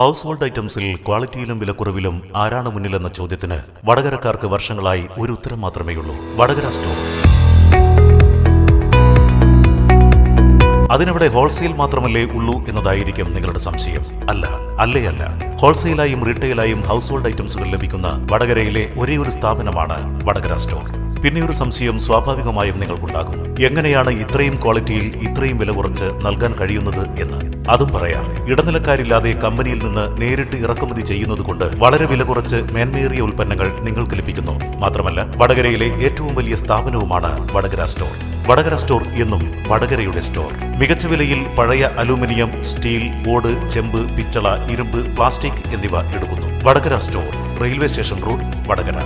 House hold ഐറ്റംസിൽ ക്വാളിറ്റിയിലും വിലക്കുറവിലും ആരാണ് മുന്നിലെന്ന ചോദ്യത്തിന് വടകരക്കാർക്ക് വർഷങ്ങളായി ഒരു ഉത്തരം മാത്രമേയുള്ളൂ: വടകര സ്റ്റോർ. അതിനവിടെ ഹോൾസെയിൽ മാത്രമല്ലേ ഉള്ളൂ എന്നതായിരിക്കും നിങ്ങളുടെ സംശയം. അല്ല. ഹോൾസെയിലായും റീറ്റെയിലായും ഹൗസ് ഹോൾഡ് ഐറ്റംസുകൾ ലഭിക്കുന്ന വടകരയിലെ ഒരേ ഒരു സ്ഥാപനമാണ് വടകര സ്റ്റോർ. പിന്നെ ഒരു സംശയം സ്വാഭാവികമായും നിങ്ങൾക്കുണ്ടാകും: എങ്ങനെയാണ് ഇത്രയും ക്വാളിറ്റിയിൽ ഇത്രയും വില കുറച്ച് നൽകാൻ കഴിയുന്നത് എന്ന്. അതും പറയാം. ഇടനിലക്കാരില്ലാതെ കമ്പനിയിൽ നിന്ന് നേരിട്ട് ഇറക്കുമതി ചെയ്യുന്നതുകൊണ്ട് വളരെ വില കുറച്ച് മേന്മയേറിയ ഉൽപ്പന്നങ്ങൾ നിങ്ങൾക്ക് ലഭിക്കുന്നു. മാത്രമല്ല, വടകരയിലെ ഏറ്റവും വലിയ സ്ഥാപനവുമാണ് വടകര സ്റ്റോർ. വടകര സ്റ്റോർ എന്നും വടകരയുടെ സ്റ്റോർ. മികച്ച വിലയിൽ പഴയ അലൂമിനിയം, സ്റ്റീൽ, ഓട്, ചെമ്പ്, പിച്ചള, ഇരുമ്പ്, പ്ലാസ്റ്റിക് എന്നിവ എടുക്കുന്നു. Vadakara store, railway station road, Vadakara.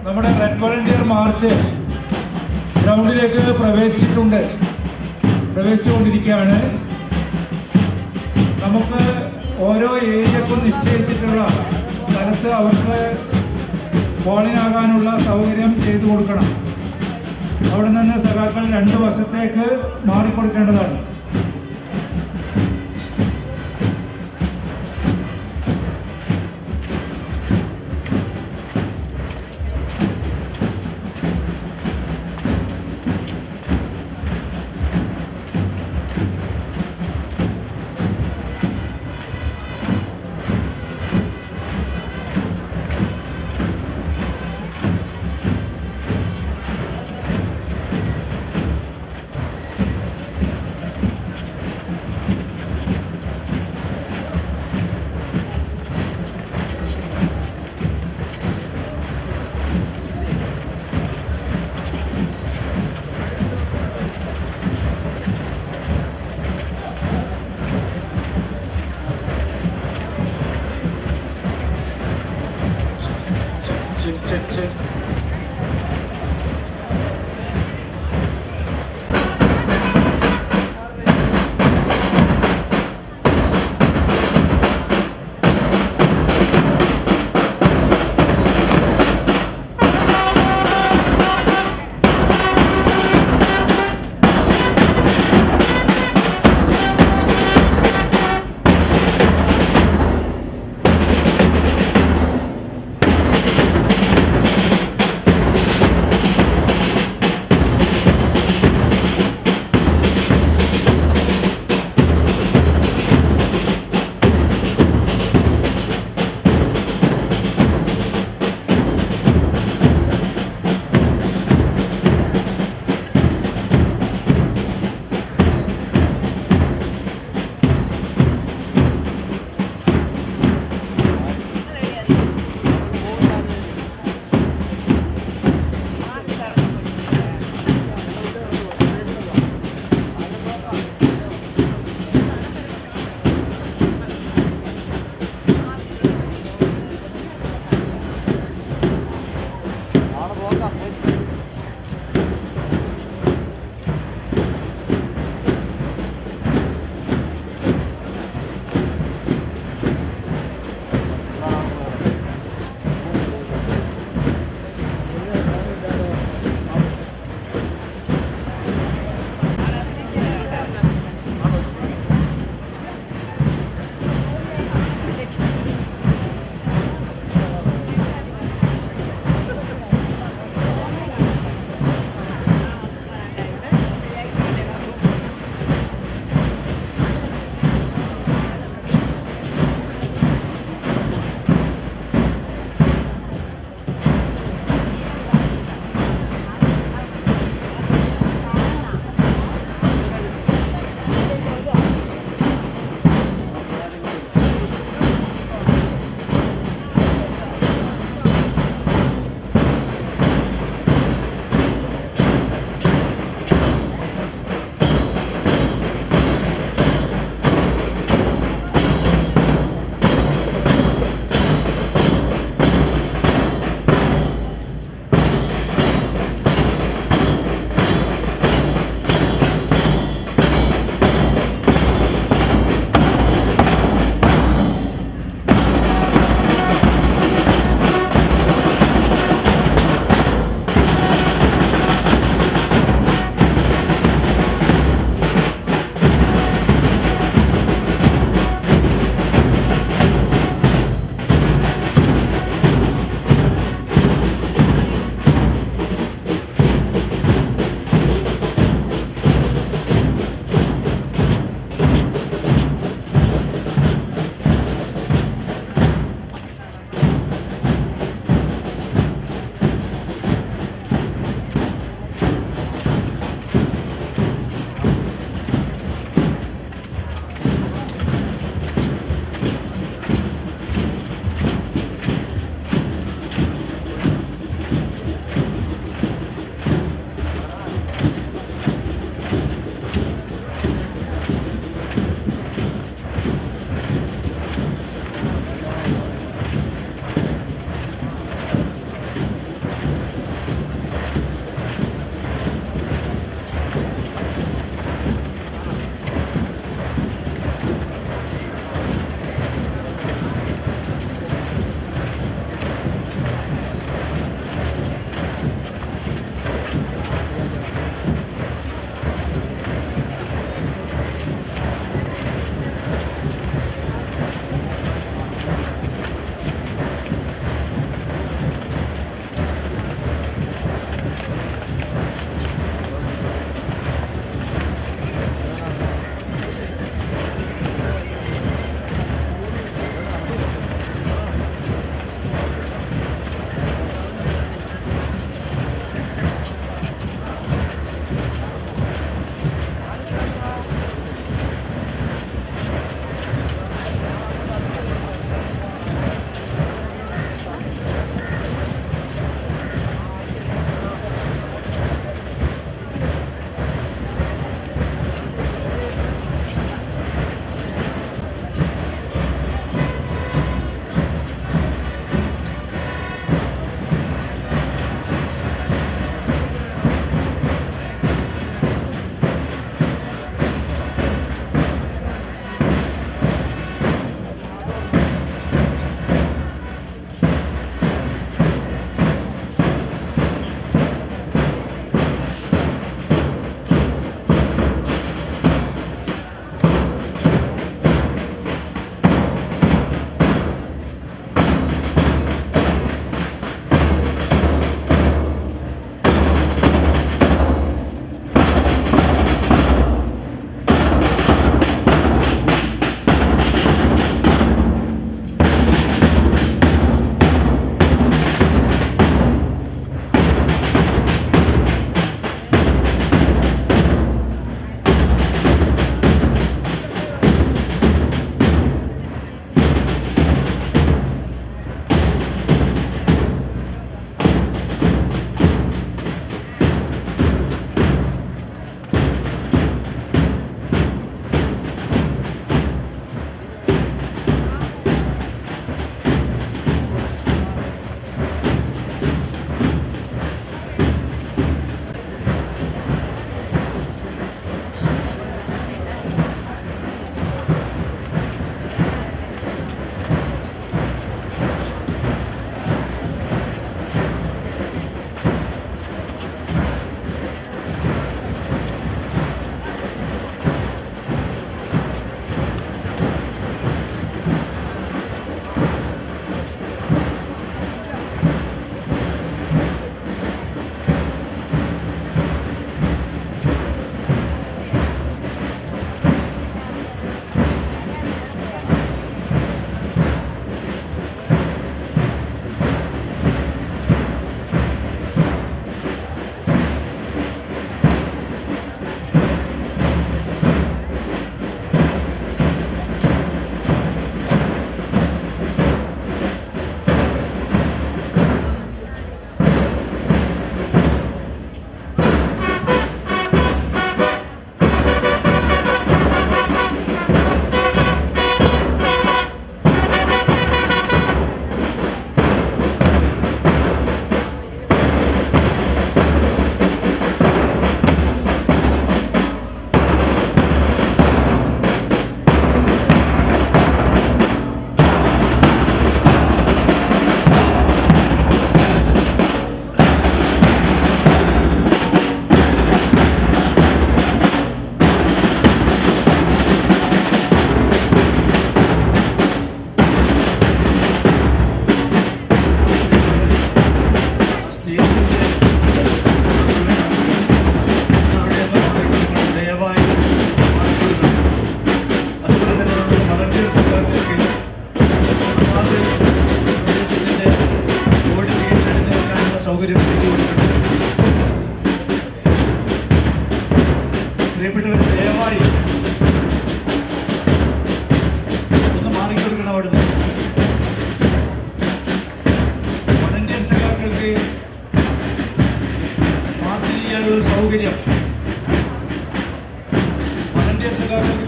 നമ്മുടെ റെഡ് വോളണ്ടിയർ മാർച്ച് ഗ്രൗണ്ടിലേക്ക് പ്രവേശിച്ചുകൊണ്ടിരിക്കുകയാണ്. നമുക്ക് ഓരോ ഏരിയക്കും നിശ്ചയിച്ചിട്ടുള്ള സ്ഥലത്ത് അവർക്ക് പോളിനാകാനുള്ള സൗകര്യം ചെയ്തു കൊടുക്കണം. അവിടെ നിന്ന് സഖാക്കൾ 2 വർഷത്തേക്ക് മാറിക്കൊടുക്കേണ്ടതാണ്.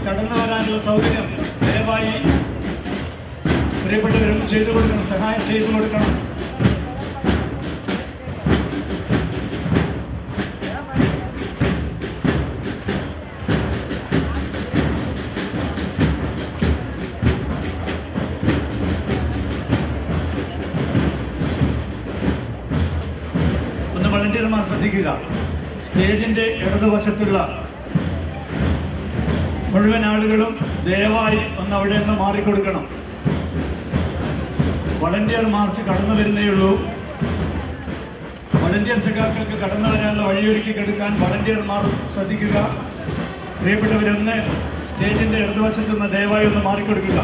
കടന്നു വരാനുള്ള സൗകര്യം ദയവായി പ്രിയപ്പെട്ടവരും ചെയ്തു കൊടുക്കണം, സഹായം ചെയ്തു കൊടുക്കണം. വളണ്ടിയർമാർ ശ്രദ്ധിക്കുക. സ്റ്റേജിന്റെ ഇടതുവശത്തുള്ള മുഴുവൻ ആളുകളും ദയവായി ഒന്ന് അവിടെ നിന്ന് മാറിക്കൊടുക്കണം. വളണ്ടിയർ മാർച്ച് കടന്നു വരുന്നേയുള്ളൂ. വളണ്ടിയർ സഖാക്കൾക്ക് കടന്നു വരാനുള്ള വഴിയൊരുക്കി കൊടുക്കാൻ വളണ്ടിയർമാർ ശ്രദ്ധിക്കുക. പ്രിയപ്പെട്ടവരൊന്ന് സ്റ്റേജിന്റെ ഇടതുവശത്തുനിന്ന് ദയവായി ഒന്ന് മാറിക്കൊടുക്കുക.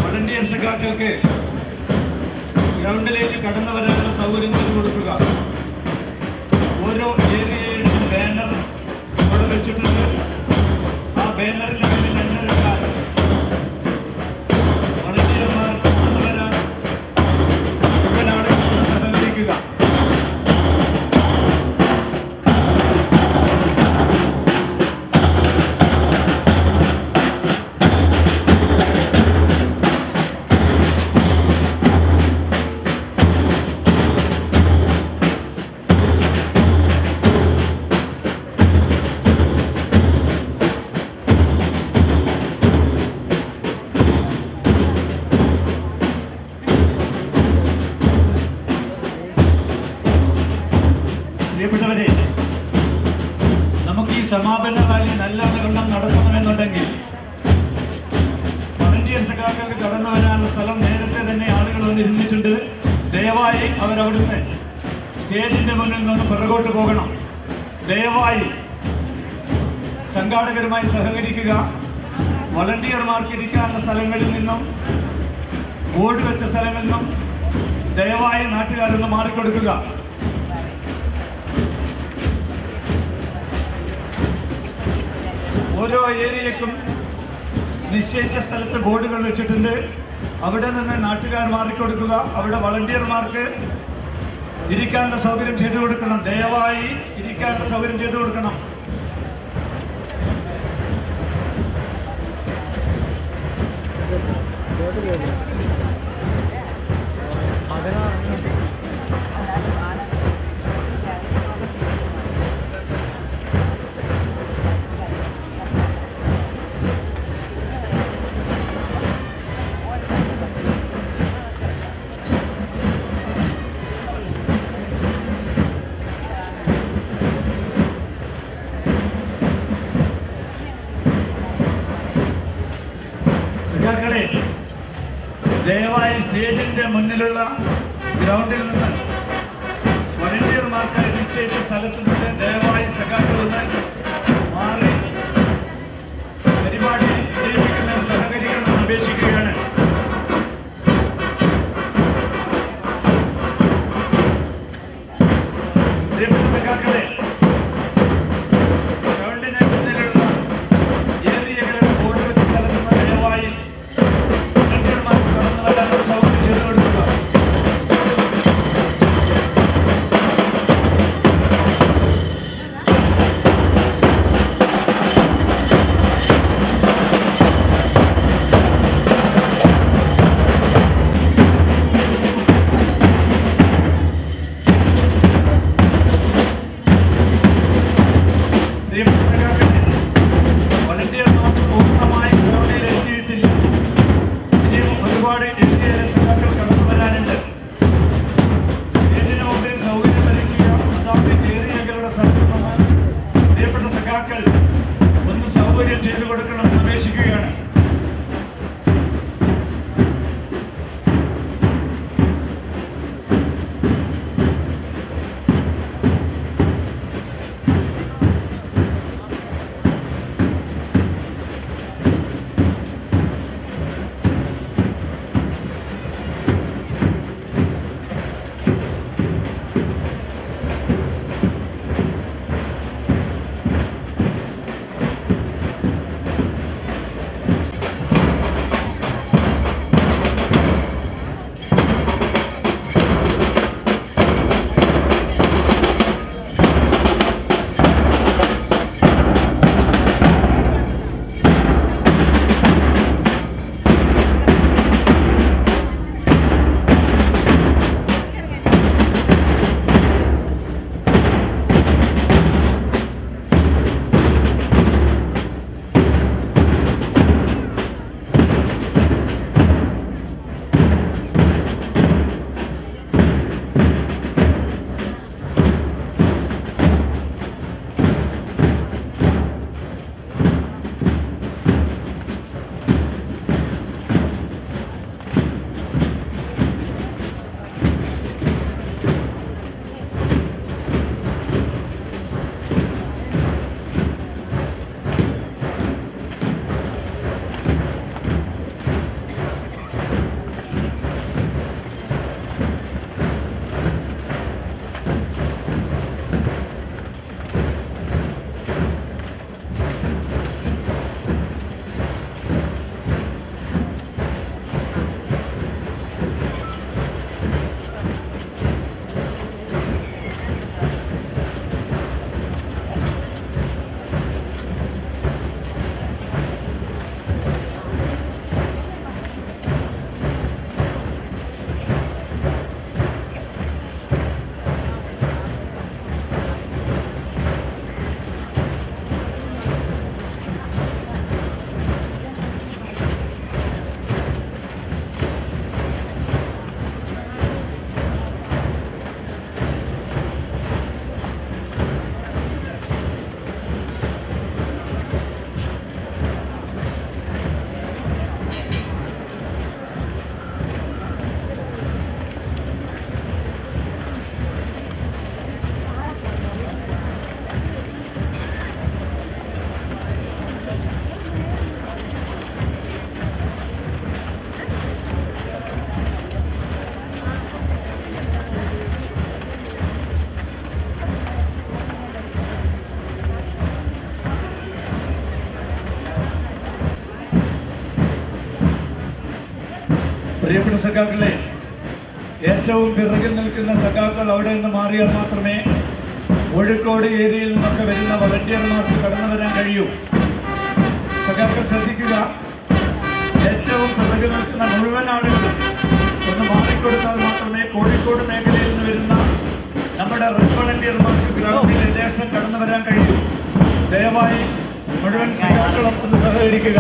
വളണ്ടിയർ സഖാക്കൾക്ക് ഗ്രൗണ്ടിലേക്ക് കടന്നു വരാനുള്ള സൗകര്യം ചെയ്തു കൊടുക്കുക. ഓരോ ഏരിയയിലും ബാനർ ഇവിടെ വെച്ചിട്ടുണ്ട്. ആ ബാനറിന് മുന്നിൽ എണ്ണിട്ടാൽ വളണ്ടിയർമാർ കടന്നു വരാൻ മുഴുവനാളുകൾ സഹകരിക്കുക. പ്രിയപ്പെട്ടവരെ, നമുക്ക് ഈ സമാപന റാലി നല്ല വണ്ണം നടത്തണമെന്നുണ്ടെങ്കിൽ വളണ്ടിയർ സഖാക്കൾക്ക് കടന്നു വരാനുള്ള സ്ഥലം നേരത്തെ തന്നെ ആളുകൾ വന്നിരുന്നിട്ടുണ്ട്. ദയവായി അവരവിടുന്ന് സ്റ്റേജിന്റെ മുന്നിൽ നിന്ന് പിറകോട്ട് പോകണം. ദയവായി സംഘാടകരുമായി സഹകരിക്കുക. വളണ്ടിയർമാർക്ക് ഇരിക്കാനുള്ള സ്ഥലങ്ങളിൽ നിന്നും ബോർഡ് വെച്ച സ്ഥലങ്ങളിൽ നിന്നും ദയവായി നാട്ടുകാരൊന്ന് മാറിക്കൊടുക്കുക. ഓരോ ഏരിയക്കും നിശ്ചയിച്ച സ്ഥലത്ത് ബോർഡുകൾ വെച്ചിട്ടുണ്ട്. അവിടെ നിന്ന് നാട്ടുകാർ മാറിക്കൊടുക്കുക. അവിടെ വളണ്ടിയർമാർക്ക് ഇരിക്കാനുള്ള സൗകര്യം ചെയ്തു കൊടുക്കണം. ദയവായി ഇരിക്കാനുള്ള സൗകര്യം ചെയ്തു കൊടുക്കണം. സഖാക്കളെ, ദയവായി സ്റ്റേജിന്റെ മുന്നിലുള്ള ഗ്രൗണ്ടിൽ നിന്ന് വളണ്ടിയർമാർക്കായി നിശ്ചയിച്ച സ്ഥലത്ത് നിന്ന് ദയവായി സഖാക്കളൊന്ന് മാറി പരിപാടി വിജയിപ്പിക്കുന്നതിന് സഹകരിക്കണമെന്ന് അപേക്ഷിക്കുകയാണ്. പ്രിയപ്പെട്ട സഖാക്കളെ, ഗ്രൗണ്ടിന് മുന്നിലുള്ള ഏരിയകളിൽ ബോർഡ് വെച്ച സ്ഥലത്ത് നിന്ന് ദയവായി വളണ്ടിയർമാർക്ക് കടന്നു വരാനുള്ള സൗകര്യം ചെയ്തു കൊടുക്കുക. സഖാക്കളെ, ഏറ്റവും പിറകിൽ നിൽക്കുന്ന സഖാക്കൾ അവിടെ നിന്ന് മാറിയാൽ മാത്രമേ കോഴിക്കോട് ഏരിയയിൽ നിന്നൊക്കെ വരുന്ന വളണ്ടിയർമാർക്ക് കടന്നു വരാൻ കഴിയൂ. സഖാക്കൾ ശ്രദ്ധിക്കുക, ഏറ്റവും പിറകിൽ നിൽക്കുന്ന മുഴുവൻ ആളുകളും ഒന്ന് മാറിക്കൊടുത്താൽ മാത്രമേ കോഴിക്കോട് മേഖലയിൽ നിന്ന് വരുന്ന നമ്മുടെ റെഡ് വളണ്ടിയർമാർക്ക് ഗ്രൗണ്ടിൽ യഥേഷ്ടം കടന്നു വരാൻ കഴിയൂ. ദയവായി മുഴുവൻ സഖാക്കളും ഒന്ന് സഹകരിക്കുക.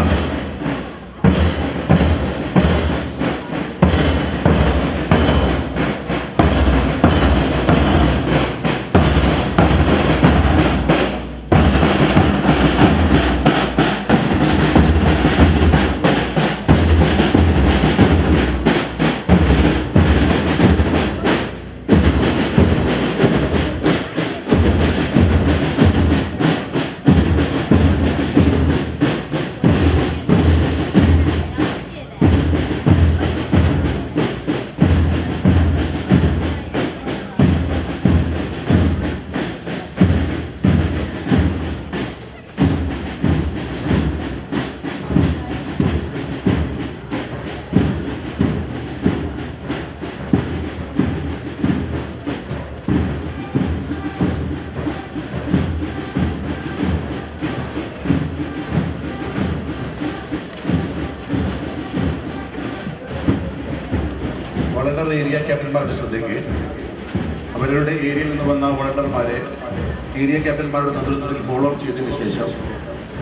വളണ്ടർ ഏരിയ ക്യാപ്റ്റന്മാരുടെ ശ്രദ്ധയ്ക്ക് അവരുടെ ഏരിയയിൽ നിന്ന് വന്ന വളണ്ടർമാരെ ഏരിയ ക്യാപ്റ്റന്മാരുടെ നേതൃത്വത്തിൽ ഫോളോ അപ്പ് ചെയ്തതിനു ശേഷം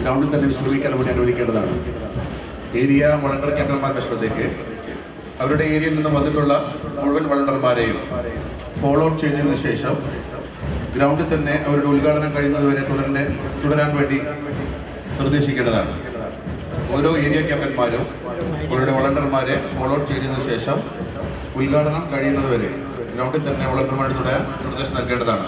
ഗ്രൗണ്ടിൽ തന്നെ വിശ്രമിക്കാൻ വേണ്ടി അനുവദിക്കേണ്ടതാണ്. ഏരിയ വളണ്ടർ ക്യാപ്റ്റന്മാരുടെ ശ്രദ്ധയ്ക്ക് അവരുടെ ഏരിയയിൽ നിന്ന് വന്നിട്ടുള്ള മുഴുവൻ വളണ്ടർമാരെയും ഫോളോ അപ്പ് ചെയ്തതിനു ശേഷം ഗ്രൗണ്ടിൽ തന്നെ അവരുടെ ഉദ്ഘാടനം കഴിയുന്നതുവരെ തുടരാൻ വേണ്ടി നിർദ്ദേശിക്കേണ്ടതാണ്. ഓരോ ഏരിയ ക്യാപ്റ്റന്മാരും അവരുടെ വളണ്ടർമാരെ ഫോളോ അപ്പ് ചെയ്തതിനു ശേഷം ഉദ്ഘാടനം കഴിയുന്നതുവരെ ഗ്രൗണ്ടിൽ തന്നെ വളണ്ടർമാരുടെ തുടരാൻ നിർദ്ദേശം നൽകേണ്ടതാണ്.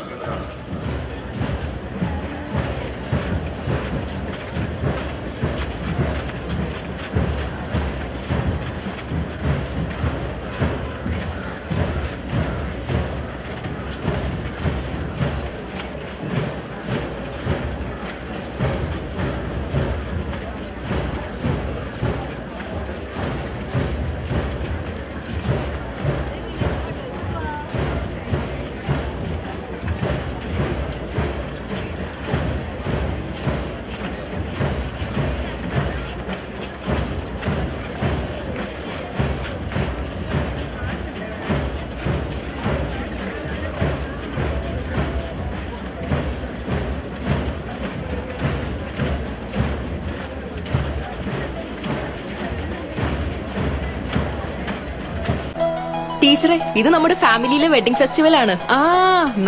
ടീച്ചറെ, ഇത് നമ്മുടെ ഫാമിലിയിലെ വെഡിങ് ഫെസ്റ്റിവൽ ആണ്.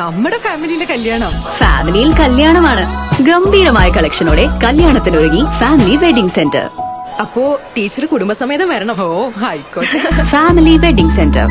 നമ്മുടെ ഫാമിലിയിലെ കല്യാണം. ഫാമിലിയിൽ കല്യാണമാണ്. ഗംഭീരമായ കളക്ഷനോടെ കല്യാണത്തിനൊരുങ്ങി ഫാമിലി വെഡിംഗ് സെന്റർ. അപ്പോ ടീച്ചർ കുടുംബസമേതം വരണം. ഓ, ആയിക്കോട്ടെ. Family wedding centre.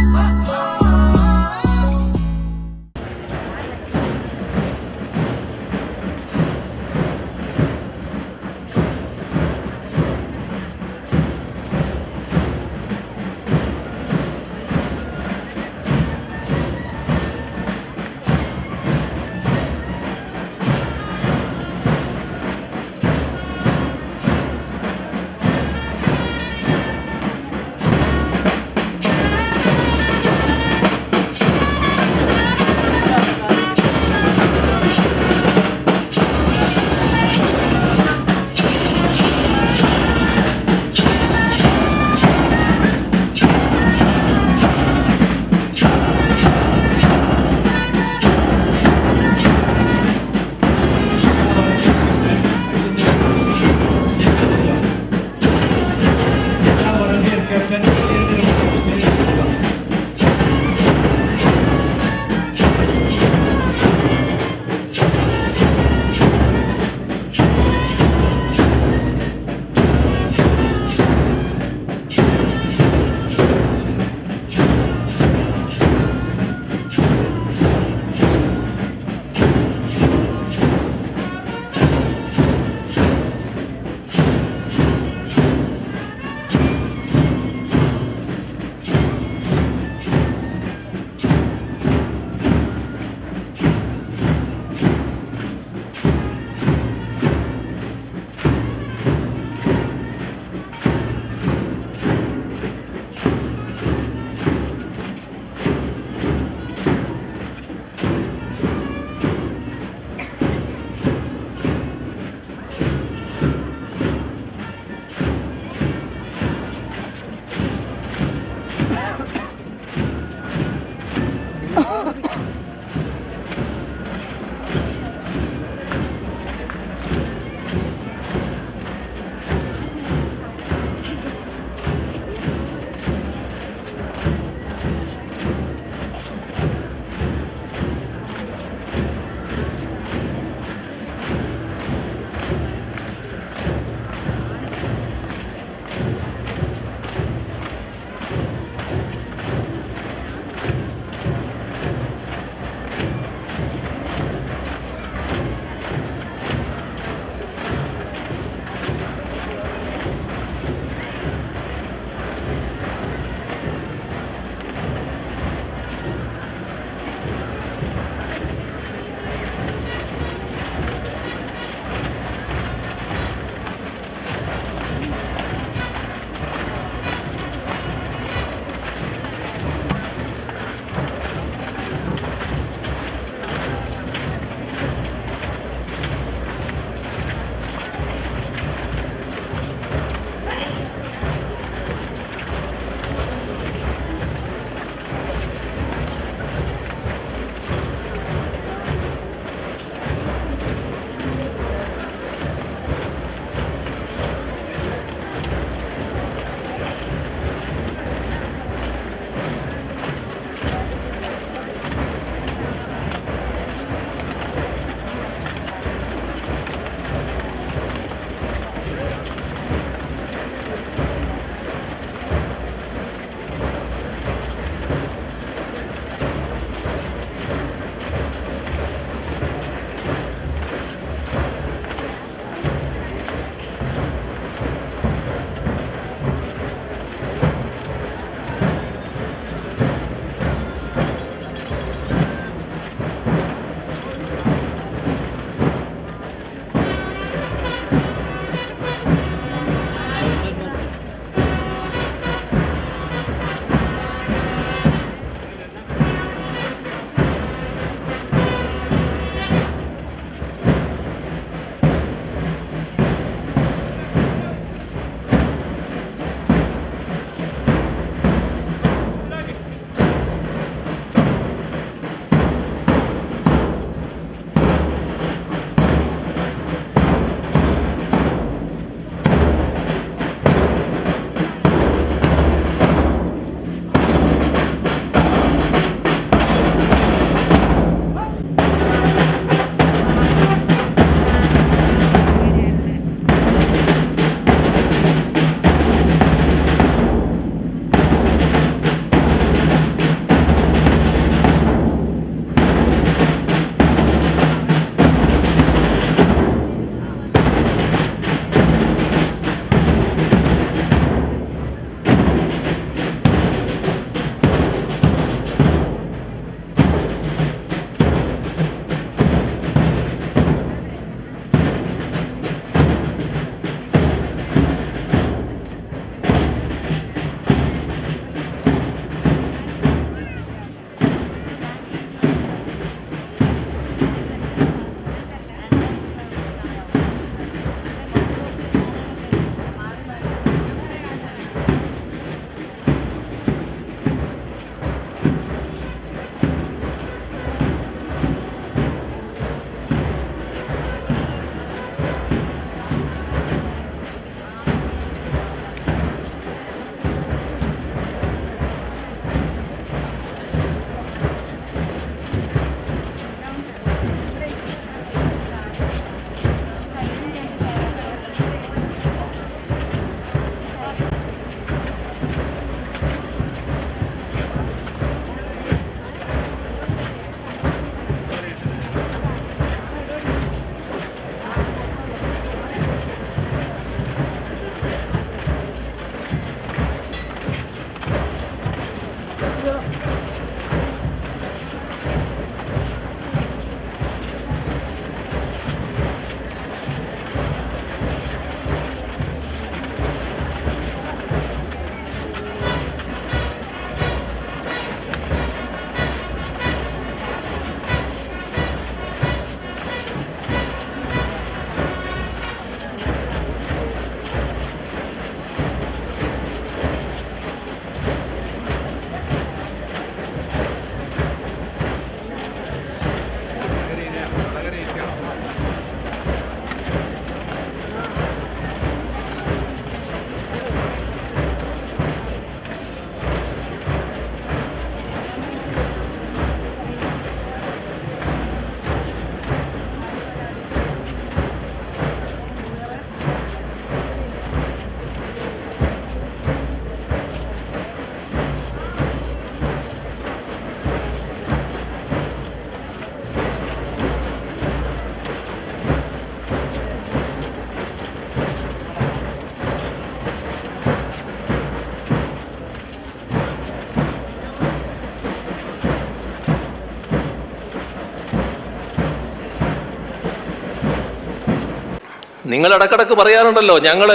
നിങ്ങൾ ഇടക്കിടക്ക് പറയാറുണ്ടല്ലോ ഞങ്ങൾ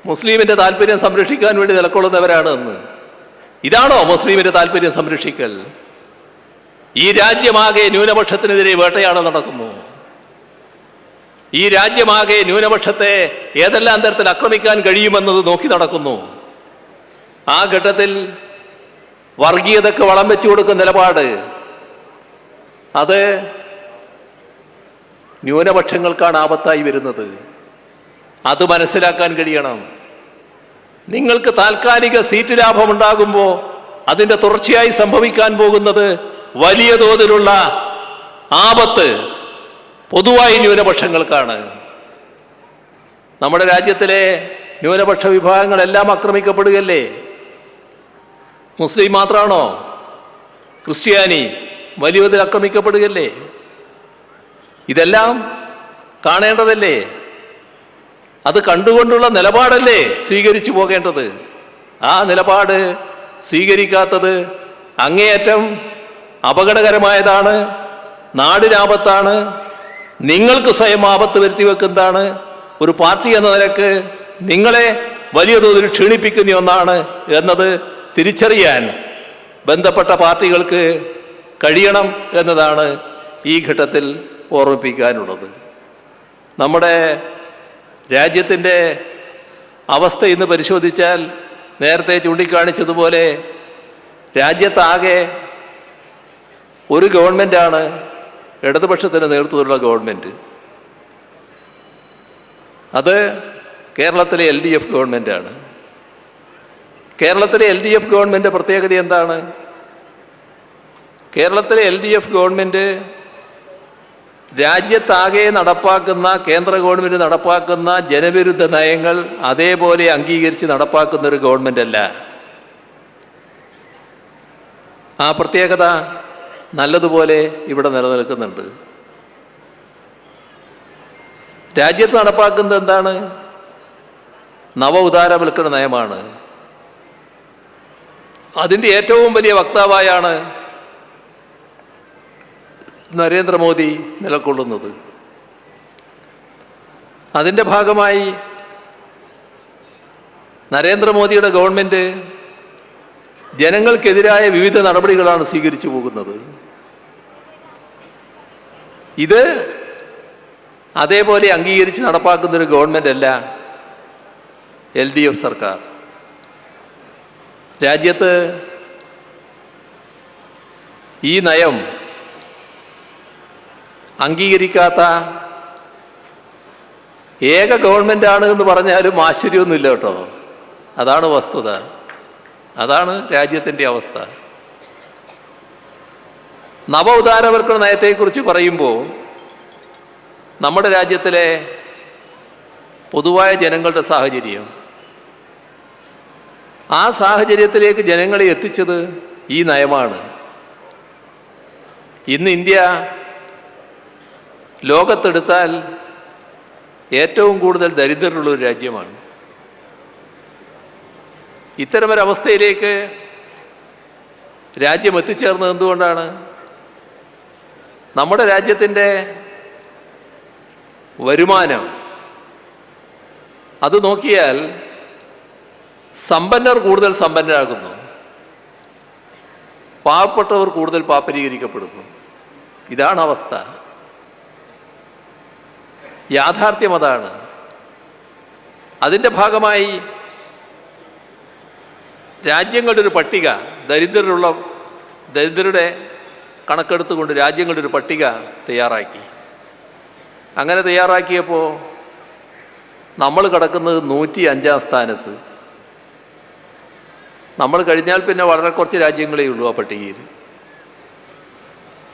മുസ്ലിമിൻ്റെ താല്പര്യം സംരക്ഷിക്കാൻ വേണ്ടി നിലകൊള്ളുന്നവരാണ് എന്ന്. ഇതാണോ മുസ്ലിമിൻ്റെ താല്പര്യം സംരക്ഷിക്കൽ? ഈ രാജ്യമാകെ ന്യൂനപക്ഷത്തിനെതിരെ വേട്ടയാടൽ നടക്കുന്നു. ഈ രാജ്യമാകെ ന്യൂനപക്ഷത്തെ ഏതെല്ലാം തരത്തിൽ ആക്രമിക്കാൻ കഴിയുമെന്നത് നോക്കി നടക്കുന്നു. ആ ഘട്ടത്തിൽ വർഗീയതയ്ക്ക് വളം വെച്ചു കൊടുക്കുന്ന നിലപാട് അത് ന്യൂനപക്ഷങ്ങൾക്കാണ് ആപത്തായി വരുന്നത്. അത് മനസ്സിലാക്കാൻ കഴിയണം. നിങ്ങൾക്ക് താൽക്കാലിക സീറ്റ് ലാഭം ഉണ്ടാകുമ്പോൾ അതിൻ്റെ തുടർച്ചയായി സംഭവിക്കാൻ പോകുന്നത് വലിയ തോതിലുള്ള ആപത്ത് പൊതുവായി ന്യൂനപക്ഷങ്ങൾക്കാണ്. നമ്മുടെ രാജ്യത്തിലെ ന്യൂനപക്ഷ വിഭാഗങ്ങളെല്ലാം ആക്രമിക്കപ്പെടുകയല്ലേ? മുസ്ലിം മാത്രമാണോ? ക്രിസ്ത്യാനി വലിയ തോതിൽ ആക്രമിക്കപ്പെടുകയല്ലേ? ഇതെല്ലാം കാണേണ്ടതല്ലേ? അത് കണ്ടുകൊണ്ടുള്ള നിലപാടല്ലേ സ്വീകരിച്ചു പോകേണ്ടത്? ആ നിലപാട് സ്വീകരിക്കാത്തത് അങ്ങേയറ്റം അപകടകരമായതാണ്, നാടിനാപത്താണ്, നിങ്ങൾക്ക് സ്വയം ആപത്ത് വരുത്തി വെക്കുന്നതാണ്. ഒരു പാർട്ടി എന്ന നിലക്ക് നിങ്ങളെ വലിയ തോതിൽ ക്ഷീണിപ്പിക്കുന്ന ഒന്നാണ് എന്നത് തിരിച്ചറിയാൻ ബന്ധപ്പെട്ട പാർട്ടികൾക്ക് കഴിയണം എന്നതാണ് ഈ ഘട്ടത്തിൽ ഓർമ്മിപ്പിക്കാനുള്ളത്. നമ്മുടെ രാജ്യത്തിൻ്റെ അവസ്ഥ ഇന്ന് പരിശോധിച്ചാൽ നേരത്തെ ചൂണ്ടിക്കാണിച്ചതുപോലെ രാജ്യത്താകെ ഒരു ഗവൺമെൻറ്റാണ് ഇടതുപക്ഷത്തിന് നേതൃത്വത്തിലുള്ള ഗവൺമെൻറ്. അത് കേരളത്തിലെ LDF ഗവൺമെൻറ്റാണ്. കേരളത്തിലെ LDF ഗവൺമെൻറ് പ്രത്യേകത എന്താണ്? കേരളത്തിലെ LDF ഗവൺമെൻറ് രാജ്യത്താകെ നടപ്പാക്കുന്ന, കേന്ദ്ര ഗവൺമെൻറ് നടപ്പാക്കുന്ന ജനവിരുദ്ധ നയങ്ങൾ അതേപോലെ അംഗീകരിച്ച് നടപ്പാക്കുന്ന ഒരു ഗവൺമെൻറ് അല്ല. ആ പ്രത്യേകത നല്ലതുപോലെ ഇവിടെ നിലനിൽക്കുന്നുണ്ട്. രാജ്യത്ത് നടപ്പാക്കുന്നത് എന്താണ്? നവ ഉദാരവൽക്കരണ നയമാണ്. അതിൻ്റെ ഏറ്റവും വലിയ വക്താവായാണ് നരേന്ദ്രമോദി നിലകൊള്ളുന്നത്. അതിൻ്റെ ഭാഗമായി നരേന്ദ്രമോദിയുടെ ഗവൺമെൻറ് ജനങ്ങൾക്കെതിരായ വിവിധ നടപടികളാണ് സ്വീകരിച്ചു പോകുന്നത്. ഇത് അതേപോലെ അംഗീകരിച്ച് നടപ്പാക്കുന്നൊരു ഗവൺമെൻറ് അല്ല LDF സർക്കാർ. രാജ്യത്ത് ഈ നയം അംഗീകരിക്കാത്ത ഏക ഗവൺമെൻറ്റാണ് എന്ന് പറഞ്ഞാലും ആശ്ചര്യമൊന്നുമില്ല കേട്ടോ. അതാണ് വസ്തുത. അതാണ് രാജ്യത്തിൻ്റെ അവസ്ഥ. നവ ഉദാരവൽക്കരണ നയത്തെക്കുറിച്ച് പറയുമ്പോൾ നമ്മുടെ രാജ്യത്തിലെ പൊതുവായ ജനങ്ങളുടെ സാഹചര്യം, ആ സാഹചര്യത്തിലേക്ക് ജനങ്ങളെ എത്തിച്ചത് ഈ നയമാണ്. ഇന്ന് ഇന്ത്യ ലോകത്തെടുത്താൽ ഏറ്റവും കൂടുതൽ ദരിദ്രരുള്ളൊരു രാജ്യമാണ്. ഇത്തരമൊരവസ്ഥയിലേക്ക് രാജ്യം എത്തിച്ചേർന്നത് എന്തുകൊണ്ടാണ്? നമ്മുടെ രാജ്യത്തിൻ്റെ വരുമാനം അത് നോക്കിയാൽ സമ്പന്നർ കൂടുതൽ സമ്പന്നരാകുന്നു, പാവപ്പെട്ടവർ കൂടുതൽ പാപ്പരീകരിക്കപ്പെടുന്നു. ഇതാണ് അവസ്ഥ. യാഥാർത്ഥ്യം അതാണ്. അതിൻ്റെ ഭാഗമായി രാജ്യങ്ങളുടെ ഒരു പട്ടിക, ദരിദ്രരുടെ കണക്കെടുത്തുകൊണ്ട് രാജ്യങ്ങളുടെ ഒരു പട്ടിക തയ്യാറാക്കി. അങ്ങനെ തയ്യാറാക്കിയപ്പോൾ നമ്മൾ കിടക്കുന്നത് 105-ാം സ്ഥാനത്ത്. നമ്മൾ കഴിഞ്ഞാൽ പിന്നെ വളരെ കുറച്ച് രാജ്യങ്ങളേ ഉള്ളൂ ആ പട്ടികയിൽ.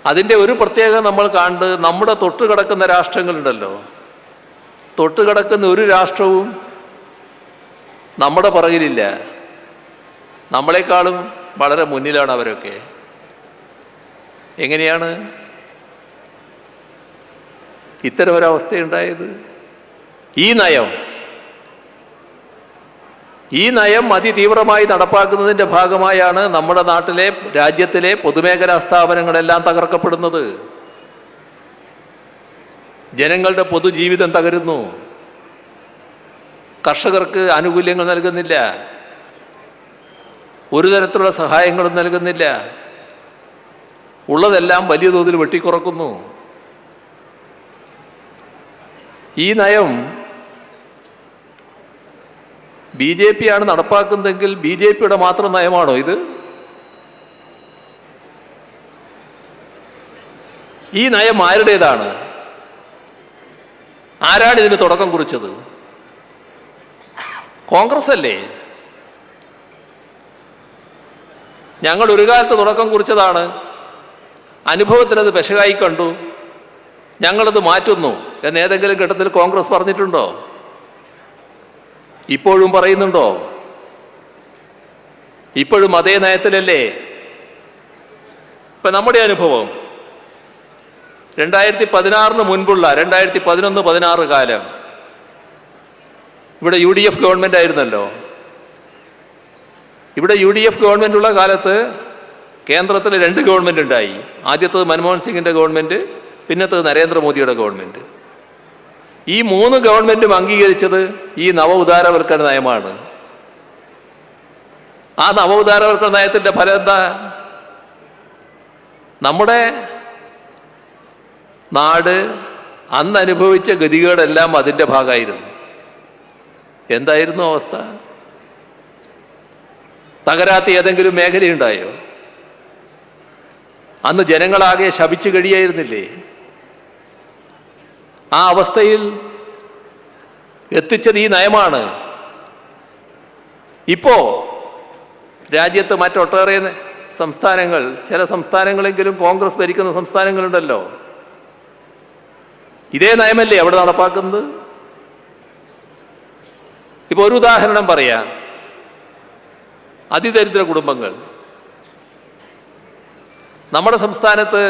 അതിൻ്റെ ഒരു പ്രത്യേകത നമ്മൾ കാണുന്നത്, നമ്മുടെ തൊട്ട് കിടക്കുന്ന രാഷ്ട്രങ്ങളുണ്ടല്ലോ, തൊട്ട് കിടക്കുന്ന ഒരു രാഷ്ട്രവും നമ്മുടെ പുറകിലില്ല. നമ്മളെക്കാളും വളരെ മുന്നിലാണ് അവരൊക്കെ. എങ്ങനെയാണ് ഇത്തരമൊരവസ്ഥയുണ്ടായത്? ഈ നയം അതിതീവ്രമായി നടപ്പാക്കുന്നതിൻ്റെ ഭാഗമായാണ് നമ്മുടെ നാട്ടിലെ, രാജ്യത്തിലെ പൊതുമേഖലാ സ്ഥാപനങ്ങളെല്ലാം തകർക്കപ്പെടുന്നത്. ജനങ്ങളുടെ പൊതുജീവിതം തകരുന്നു. കർഷകർക്ക് ആനുകൂല്യങ്ങൾ നൽകുന്നില്ല, ഒരു തരത്തിലുള്ള സഹായങ്ങളും നൽകുന്നില്ല, ഉള്ളതെല്ലാം വലിയ തോതിൽ വെട്ടിക്കുറക്കുന്നു. ഈ നയം BJP ആണ് നടപ്പാക്കുന്നതെങ്കിൽ BJPയുടെ മാത്രം നയമാണോ ഇത്? ഈ നയം ആരുടേതാണ്? ആരാണ് ഇതിന് തുടക്കം കുറിച്ചത്? കോൺഗ്രസ് അല്ലേ? ഞങ്ങൾ ഒരു കാലത്ത് തുടക്കം കുറിച്ചതാണ്. അനുഭവത്തിനത് പെശകായി കണ്ടു, ഞങ്ങളത് മാറ്റുന്നു എന്ന് ഏതെങ്കിലും ഘട്ടത്തിൽ കോൺഗ്രസ് പറഞ്ഞിട്ടുണ്ടോ? ഇപ്പോഴും പറയുന്നുണ്ടോ? ഇപ്പോഴും അതേ നയത്തിലല്ലേ? ഇപ്പം നമ്മുടെ അനുഭവം 2016 മുൻപുള്ള 2011-16 കാലം ഇവിടെ UDF ഗവൺമെൻറ് ആയിരുന്നല്ലോ. ഇവിടെ UDF ഗവൺമെൻറ് ഉള്ള കാലത്ത് കേന്ദ്രത്തിൽ 2 ഗവൺമെൻറ് ഉണ്ടായി. ആദ്യത്തേത് മൻമോഹൻ സിംഗിൻ്റെ ഗവൺമെൻറ്, പിന്നത്തേത് നരേന്ദ്രമോദിയുടെ ഗവൺമെൻറ്. ഈ 3 ഗവൺമെൻറ്റും അംഗീകരിച്ചത് ഈ നവ ഉദാരവൽക്കരണ നയമാണ്. ആ നവ ഉദാരവൽക്കരണ നയത്തിൻ്റെ ഫലം എന്താ? നമ്മുടെ നാട് അന്ന് അനുഭവിച്ച ഗതികേടെല്ലാം അതിൻ്റെ ഭാഗമായിരുന്നു. എന്തായിരുന്നു അവസ്ഥ? തകരാത്ത ഏതെങ്കിലും മേഖലയുണ്ടായോ? അന്ന് ജനങ്ങളാകെ ശപിച്ചു കഴിയായിരുന്നില്ലേ? ആ അവസ്ഥയിൽ എത്തിച്ചത് ഈ നയമാണ്. ഇപ്പോൾ രാജ്യത്ത് മറ്റൊട്ടേറെ സംസ്ഥാനങ്ങൾ, ചില സംസ്ഥാനങ്ങളെങ്കിലും കോൺഗ്രസ് ഭരിക്കുന്ന സംസ്ഥാനങ്ങളുണ്ടല്ലോ, ഇതേ നയമല്ലേ അവിടെ നടപ്പാക്കുന്നത്? ഇപ്പോൾ ഒരു ഉദാഹരണം പറയാം. അതിദരിദ്ര കുടുംബങ്ങൾ. നമ്മുടെ സംസ്ഥാനത്ത്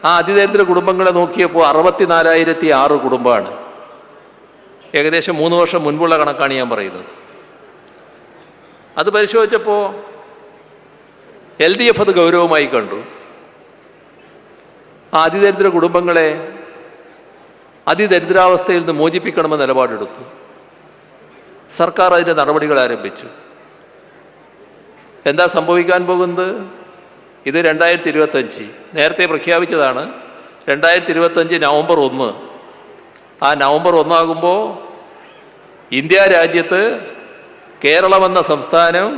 ആ അതിദരിദ്ര കുടുംബങ്ങളെ നോക്കിയപ്പോൾ 64,006 കുടുംബമാണ്. ഏകദേശം 3 വർഷം മുൻപുള്ള കണക്കാണ് ഞാൻ പറയുന്നത്. അത് പരിശോധിച്ചപ്പോൾ LDF അത് ഗൗരവമായി കണ്ടു. ആ അതിദരിദ്ര കുടുംബങ്ങളെ അതിദരിദ്രാവസ്ഥയിൽ നിന്ന് മോചിപ്പിക്കണമെന്ന് നിലപാടെടുത്തു. സർക്കാർ അതിൻ്റെ നടപടികൾ ആരംഭിച്ചു. എന്താ സംഭവിക്കാൻ പോകുന്നത്? ഇത് 2025 നേരത്തെ പ്രഖ്യാപിച്ചതാണ്. 2025 നവംബർ 1. ആ നവംബർ 1 ആകുമ്പോൾ ഇന്ത്യ രാജ്യത്ത് കേരളമെന്ന സംസ്ഥാനം